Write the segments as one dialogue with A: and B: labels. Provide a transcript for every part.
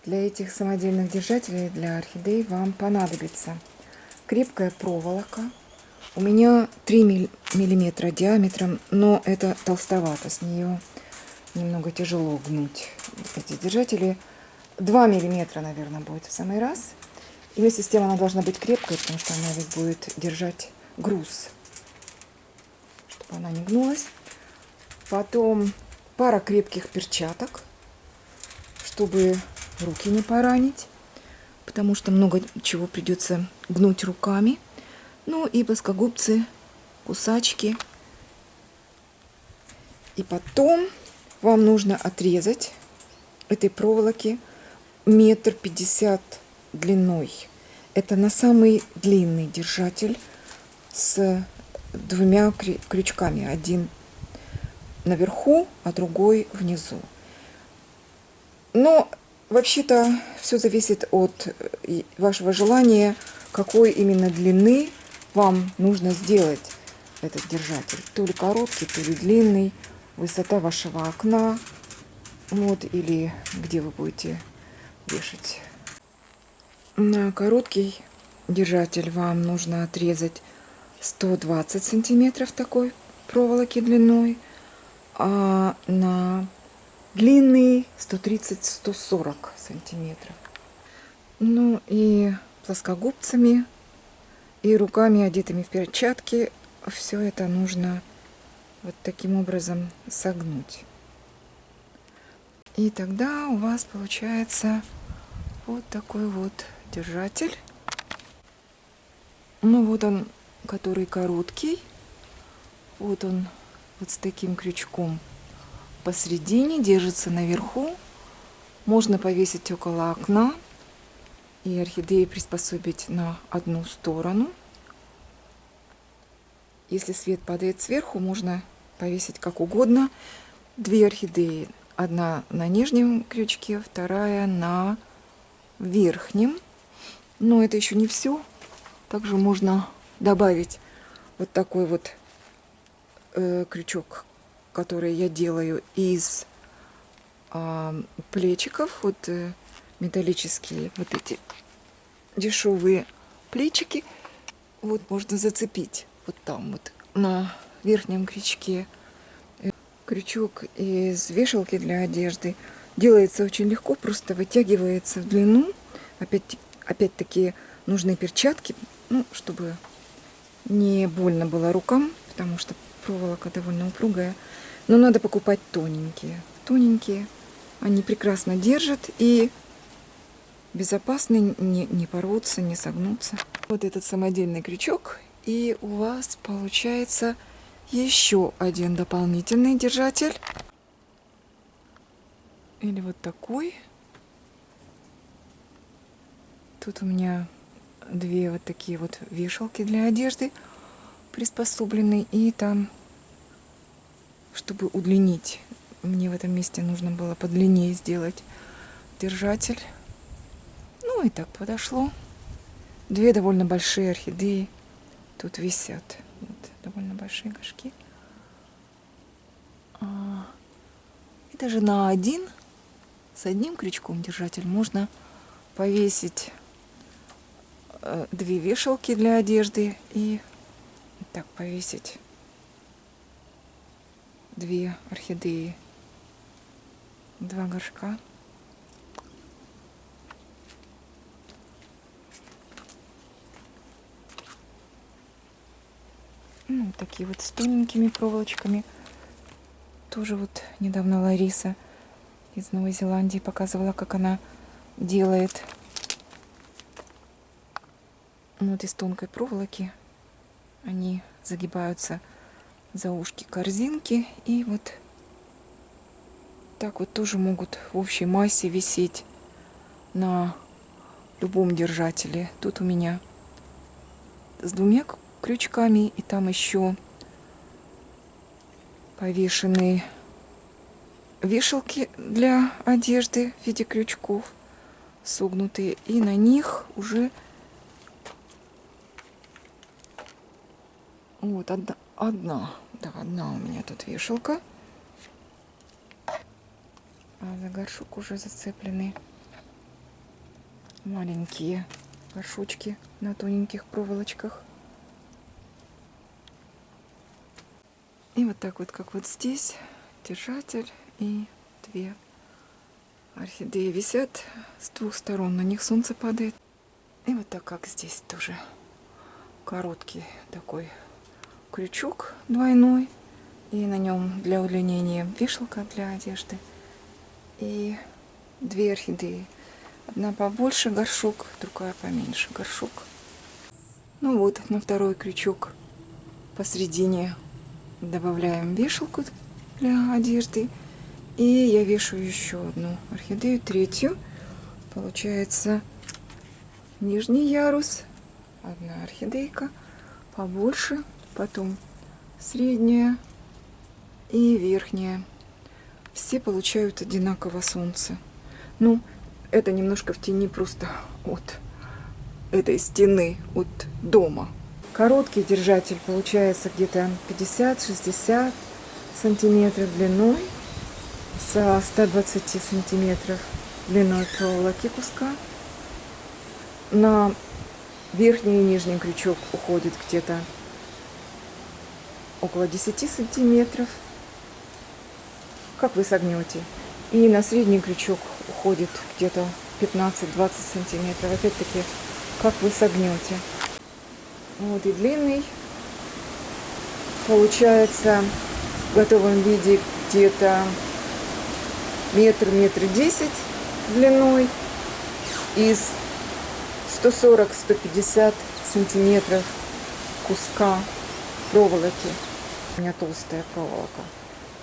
A: Для этих самодельных держателей для орхидей вам понадобится крепкая проволока. У меня 3 миллиметра диаметром, но это толстовато, с нее немного тяжело гнуть эти держатели. 2 миллиметра, наверное, будет в самый раз. И вместе с тем она должна быть крепкой, потому что она ведь будет держать груз, чтобы она не гнулась. Потом пара крепких перчаток, чтобы руки не поранить, потому что много чего придется гнуть руками. Ну и плоскогубцы, кусачки. И потом вам нужно отрезать этой проволоки 1,50 м длиной. Это на самый длинный держатель с 2 крючками. Один наверху, а другой внизу. Но вообще-то все зависит от вашего желания, какой именно длины вам нужно сделать этот держатель. То ли короткий, то ли длинный, высота вашего окна, вот, или где вы будете вешать. На короткий держатель вам нужно отрезать 120 сантиметров такой проволоки длиной, а на длинный 130-140 сантиметров. Ну и плоскогубцами и руками, одетыми в перчатки, все это нужно вот таким образом согнуть. И тогда у вас получается вот такой вот держатель. Ну вот он, который короткий. Вот он вот с таким крючком посередине, держится наверху. Можно повесить около окна и орхидеи приспособить на одну сторону. Если свет падает сверху, можно повесить как угодно. 2 орхидеи. Одна на нижнем крючке, вторая на верхнем. Но это еще не все. Также можно добавить вот такой вот крючок, который я делаю из плечиков. Вот металлические вот эти дешевые плечики. Вот можно зацепить вот там вот на верхнем крючке. Крючок из вешалки для одежды делается очень легко, просто вытягивается в длину. Опять-таки нужны перчатки, ну, чтобы не больно было рукам, потому что проволока довольно упругая. Но надо покупать тоненькие. Тоненькие, они прекрасно держат и безопасны, не порвутся, не согнутся. Вот этот самодельный крючок, и у вас получается еще один дополнительный держатель. Или вот такой. Тут у меня 2 вот такие вот вешалки для одежды приспособлены. И там, чтобы удлинить, мне в этом месте нужно было подлиннее сделать держатель. Ну и так подошло. 2 довольно большие орхидеи тут висят. Вот, довольно большие горшки. И даже на с одним крючком держатель можно повесить 2 вешалки для одежды и так повесить 2 орхидеи, 2 горшка. Ну, такие вот с тоненькими проволочками. Тоже вот недавно Лариса из Новой Зеландии показывала, как она делает. Вот из тонкой проволоки они загибаются за ушки корзинки. И вот так вот тоже могут в общей массе висеть на любом держателе. Тут у меня с 2 крючками, и там еще повешены вешалки для одежды в виде крючков согнутые, и на них уже вот одна у меня тут вешалка, а за горшок уже зацеплены маленькие горшочки на тоненьких проволочках. И вот так вот, как вот здесь, держатель и две орхидеи висят с двух сторон, на них солнце падает. И вот так, как здесь тоже короткий такой крючок двойной, и на нем для удлинения вешалка для одежды. И две орхидеи. Одна побольше горшок, другая поменьше горшок. Ну вот, на второй крючок посередине добавляем вешалку для одежды. И я вешаю еще одну орхидею, третью. Получается нижний ярус, одна орхидейка побольше, потом средняя и верхняя. Все получают одинаково солнце. Ну, это немножко в тени просто от этой стены, от дома. Короткий держатель получается где-то 50-60 сантиметров длиной, со 120 сантиметров длиной проволоки куска. На верхний и нижний крючок уходит где-то около 10 сантиметров, как вы согнете. И на средний крючок уходит где-то 15-20 сантиметров. Опять-таки, как вы согнете. Вот и длинный получается в готовом виде где-то метр 10 длиной, из 140-150 сантиметров куска проволоки. У меня толстая проволока.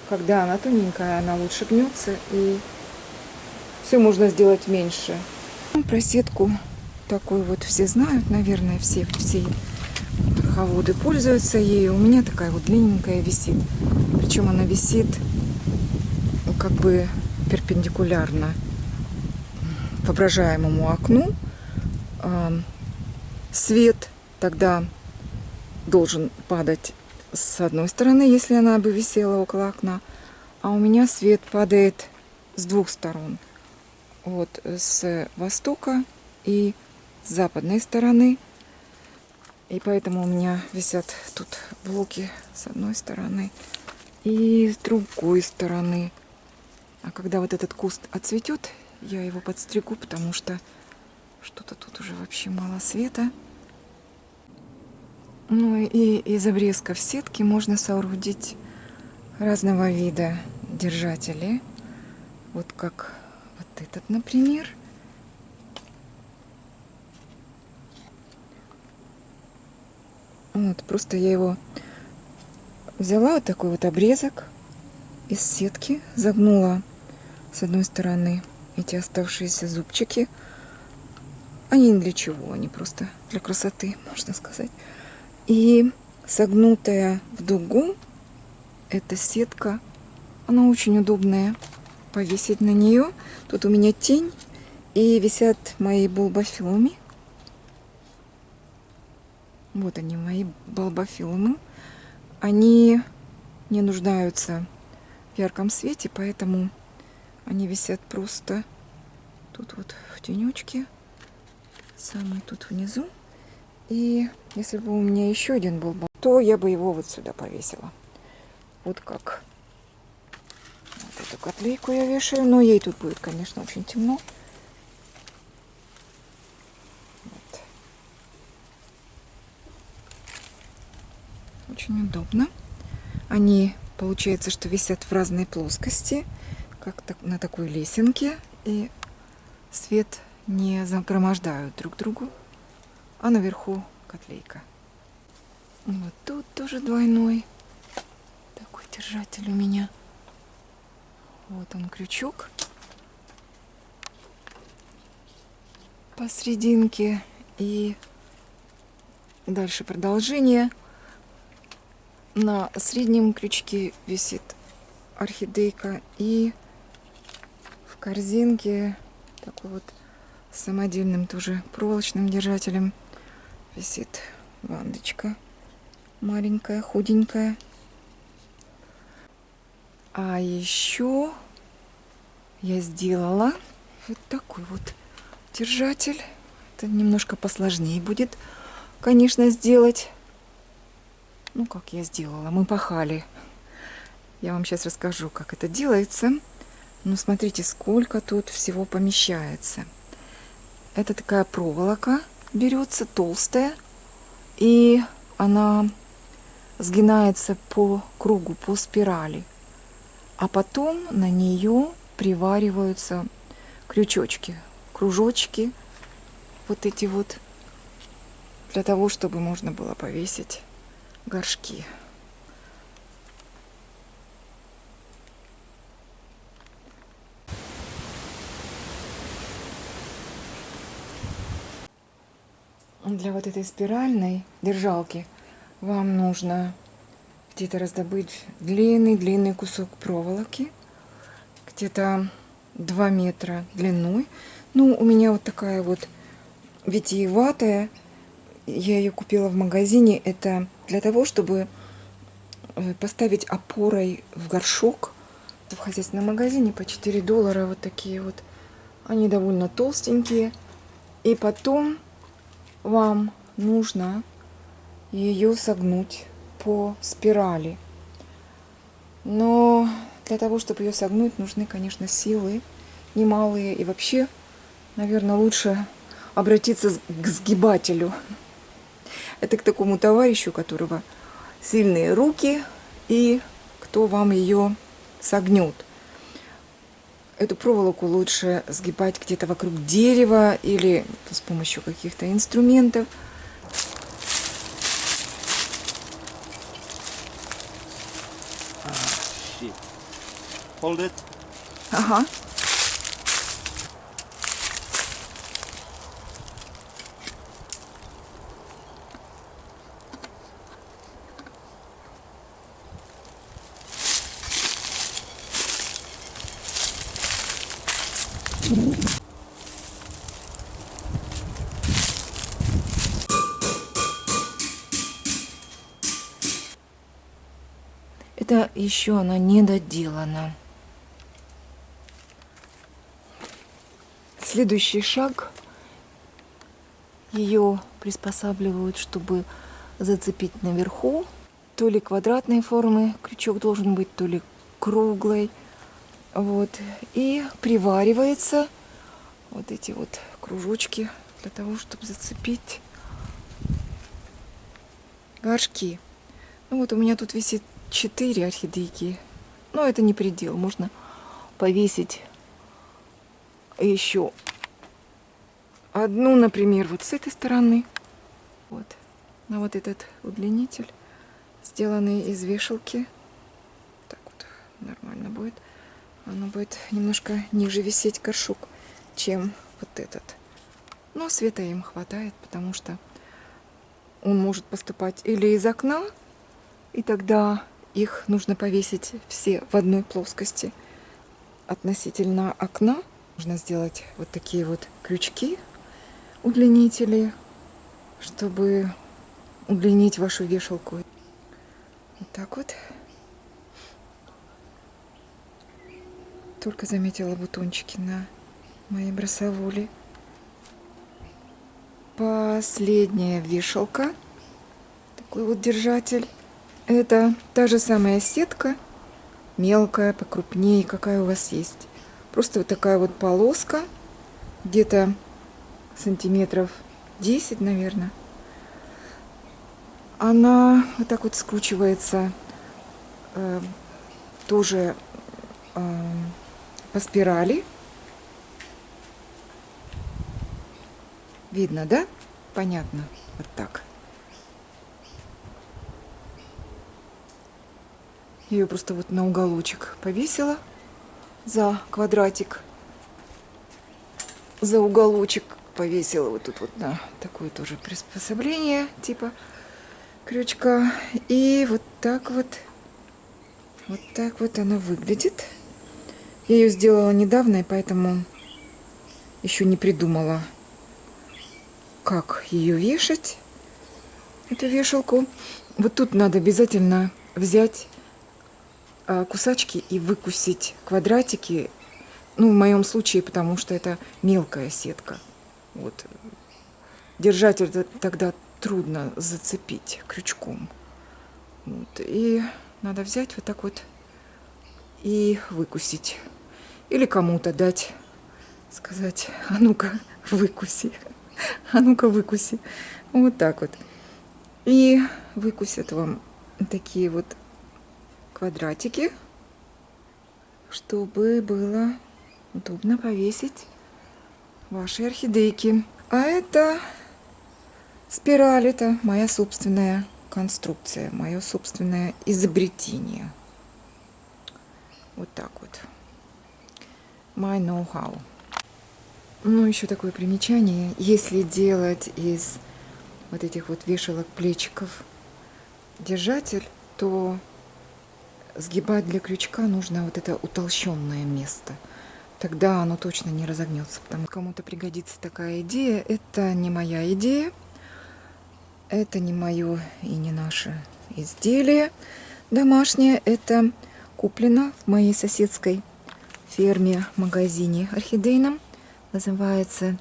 A: Когда она тоненькая, она лучше гнется, и все можно сделать меньше. Про сетку такой вот все знают, наверное, все верховоды пользуются ею. У меня такая вот длинненькая висит. Причем она висит как бы перпендикулярно воображаемому окну. Свет тогда должен падать с одной стороны, если она бы висела около окна, а у меня свет падает с двух сторон. Вот с востока и с западной стороны. И поэтому у меня висят тут блоки с одной стороны и с другой стороны. А когда вот этот куст отцветет, я его подстригу, потому что что-то тут уже вообще мало света. Ну и из обрезков сетки можно соорудить разного вида держатели. Вот как вот этот, например. Вот, просто я его взяла, вот такой вот обрезок из сетки, загнула с одной стороны эти оставшиеся зубчики. Они не для чего, они просто для красоты, можно сказать. И согнутая в дугу эта сетка, она очень удобная, повесить на нее. Тут у меня тень, и висят мои булбофилумы. Вот они, мои булбофилумы. Они не нуждаются в ярком свете, поэтому они висят просто тут вот в тенечке, самый тут внизу. И если бы у меня еще один был, то я бы его вот сюда повесила. Вот как. Вот эту котлейку я вешаю, но ей тут будет, конечно, очень темно. Вот. Очень удобно. Они, получается, что висят в разной плоскости, как на такой лесенке, и свет не загромождают друг другу, а наверху котлейка. Вот тут тоже двойной такой держатель у меня. Вот он, крючок посерединке, и дальше продолжение. На среднем крючке висит орхидейка, и в корзинке такой вот самодельным тоже проволочным держателем висит вандочка маленькая, худенькая. А еще я сделала вот такой вот держатель Это немножко посложнее будет, конечно, сделать. Ну, как я сделала. Мы пахали. Я вам сейчас расскажу, как это делается. Ну, смотрите, сколько тут всего помещается. Это такая проволока берется, толстая. И она сгинается по кругу, по спирали. А потом на нее привариваются крючочки, кружочки. Вот эти вот. Для того, чтобы можно было повесить горшки. Для вот этой спиральной держалки вам нужно где-то раздобыть длинный-длинный кусок проволоки, где-то 2 метра длиной. Ну, у меня вот такая вот витиеватая. Я ее купила в магазине. Это для того, чтобы поставить опорой в горшок. В хозяйственном магазине по $4 вот такие вот. Они довольно толстенькие. И потом вам нужно ее согнуть по спирали. Но для того, чтобы ее согнуть, нужны, конечно, силы немалые. И вообще, наверное, лучше обратиться к сгибателю. Это к такому товарищу, у которого сильные руки, и кто вам ее согнет. Эту проволоку лучше сгибать где-то вокруг дерева или с помощью каких-то инструментов.
B: Hold it.
A: Ага. Это еще она не доделана. Следующий шаг. Ее приспосабливают, чтобы зацепить наверху. То ли квадратной формы крючок должен быть, то ли круглой. Вот. И приваривается вот эти вот кружочки для того, чтобы зацепить горшки. Ну вот у меня тут висит 4 орхидейки. Но это не предел. Можно повесить еще одну, например, вот с этой стороны. Вот. На вот этот удлинитель, сделанный из вешалки. Так вот нормально будет. Оно будет немножко ниже висеть горшок, чем вот этот. Но света им хватает, потому что он может поступать или из окна, и тогда их нужно повесить все в одной плоскости. Относительно окна нужно сделать вот такие вот крючки, удлинители, чтобы удлинить вашу вешалку. Вот так вот. Только заметила бутончики на моей бросоволе. Последняя вешалка. Такой вот держатель. Это та же самая сетка, мелкая, покрупнее, какая у вас есть. Просто вот такая вот полоска, где-то сантиметров 10, наверное. Она вот так вот скручивается тоже по спирали. Видно, да? Понятно. Вот так. Я ее просто вот на уголочек повесила за квадратик. За уголочек повесила вот тут вот на такое тоже приспособление типа крючка. И вот так вот она выглядит. Я ее сделала недавно, и поэтому еще не придумала, как ее вешать, эту вешалку. Вот тут надо обязательно взять кусачки и выкусить квадратики. Ну, в моем случае, потому что это мелкая сетка. Вот. держатель тогда трудно зацепить крючком. Вот. И надо взять вот так вот и выкусить. Или кому-то дать, сказать: а ну-ка выкуси, а ну-ка выкуси. Вот так вот. И выкусят вам такие вот квадратики, чтобы было удобно повесить ваши орхидейки. А это спираль, это моя собственная конструкция, мое собственное изобретение. Вот так вот. My know-how. Ну, еще такое примечание. Если делать из вот этих вот вешалок плечиков держатель, то сгибать для крючка нужно вот это утолщенное место. Тогда оно точно не разогнется. Потому кому-то пригодится такая идея. Это не моя идея. Это не мое и не наше изделие домашнее. Это куплено в моей соседской ферме, магазине орхидейном. Называется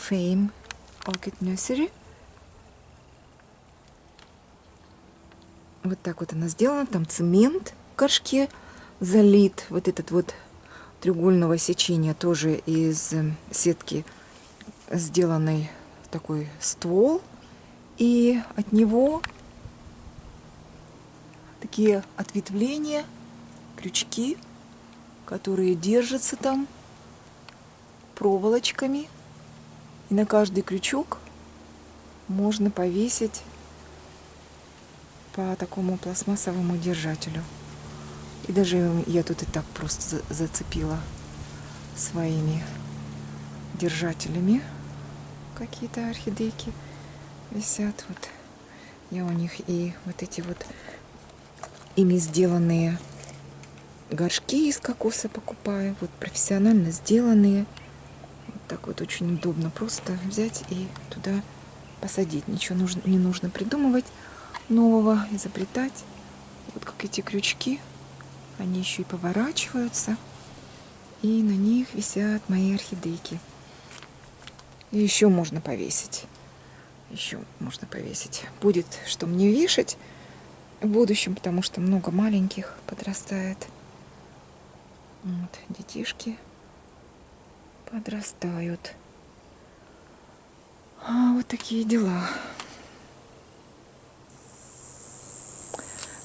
A: Fame Orchid Nursery. Вот так вот она сделана. Там цемент в горшке залит. Вот этот вот треугольного сечения тоже из сетки сделанный такой ствол. И от него такие ответвления, крючки, которые держатся там проволочками. И на каждый крючок можно повесить по такому пластмассовому держателю. И даже я тут и так просто зацепила своими держателями. Какие-то орхидейки висят. Вот я у них и вот эти вот ими сделанные горшки из кокоса покупаю. Вот профессионально сделанные. Вот так вот очень удобно просто взять и туда посадить. Ничего не нужно придумывать нового, изобретать. Вот как эти крючки. Они еще и поворачиваются. И на них висят мои орхидейки. И еще можно повесить. Еще можно повесить. Будет что мне вешать в будущем, потому что много маленьких подрастает. Вот, детишки подрастают. Вот такие дела.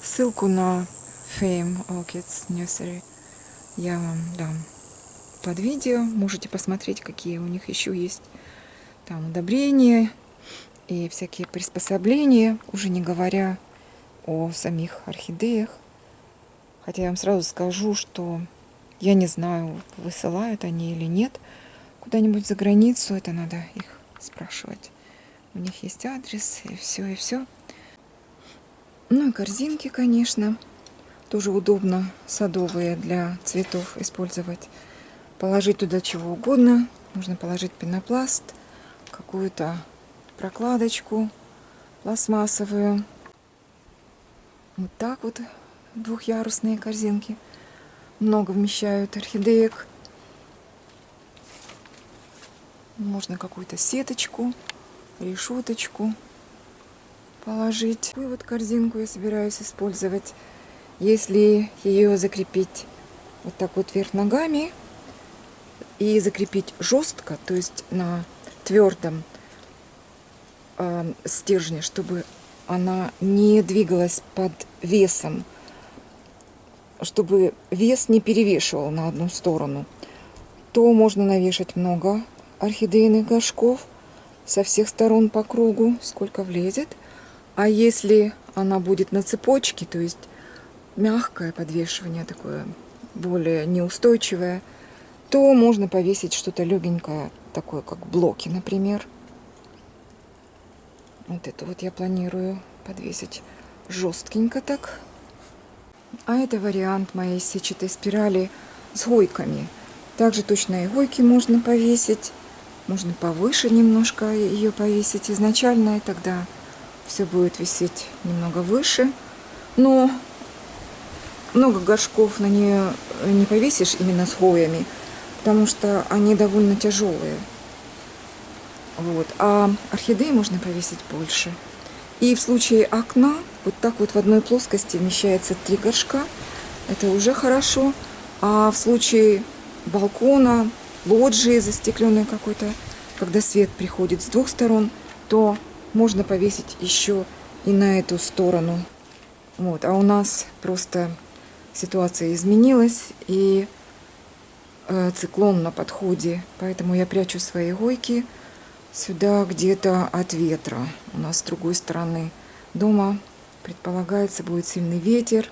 A: Ссылку на Fame Orchids Nursery я вам дам под видео. Можете посмотреть, какие у них еще есть там удобрения и всякие приспособления, уже не говоря о самих орхидеях. Хотя я вам сразу скажу, что я не знаю, высылают они или нет куда-нибудь за границу. Это надо их спрашивать. У них есть адрес и все, и все. Ну и корзинки, конечно, тоже удобно садовые для цветов использовать. Положить туда чего угодно. Можно положить пенопласт, какую-то прокладочку пластмассовую. Вот так вот двухъярусные корзинки. Много вмещают орхидеек. Можно какую-то сеточку, решеточку положить. Такую вот корзинку я собираюсь использовать. Если ее закрепить вот так вот вверх ногами и закрепить жестко, то есть на твердом стержне, чтобы она не двигалась под весом, чтобы вес не перевешивал на одну сторону, то можно навешать много орхидейных горшков со всех сторон по кругу, сколько влезет. А если она будет на цепочке, то есть мягкое подвешивание, такое более неустойчивое, то можно повесить что-то легенькое, такое как блоки, например. Вот это вот я планирую подвесить жесткенько так. А это вариант моей сетчатой спирали с гойками. Также точно и гойки можно повесить. Можно повыше немножко ее повесить изначально, и тогда все будет висеть немного выше. Но много горшков на нее не повесишь именно с гоями, потому что они довольно тяжелые. Вот. А орхидеи можно повесить больше. И в случае окна вот так вот в одной плоскости вмещается 3 горшка. Это уже хорошо. А в случае балкона, лоджии застекленной какой-то, когда свет приходит с 2 сторон, то можно повесить еще и на эту сторону. Вот. А у нас просто ситуация изменилась, и циклон на подходе. Поэтому я прячу свои гойки сюда где-то от ветра. У нас с другой стороны дома предполагается будет сильный ветер,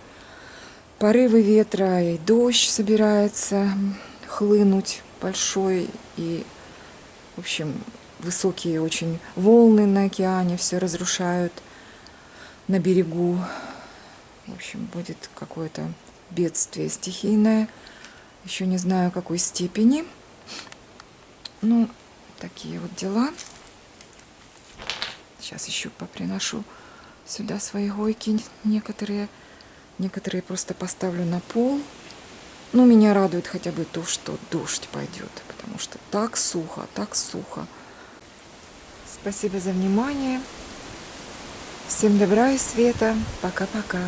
A: порывы ветра, и дождь собирается хлынуть большой, и, в общем, высокие очень волны на океане все разрушают на берегу. В общем, будет какое-то бедствие стихийное. Еще не знаю, какой степени. Ну, такие вот дела. Сейчас еще поприношу сюда свои гойки. Некоторые просто поставлю на пол. Но меня радует хотя бы то, что дождь пойдет. Потому что так сухо, так сухо. Спасибо за внимание. Всем добра и света. Пока-пока.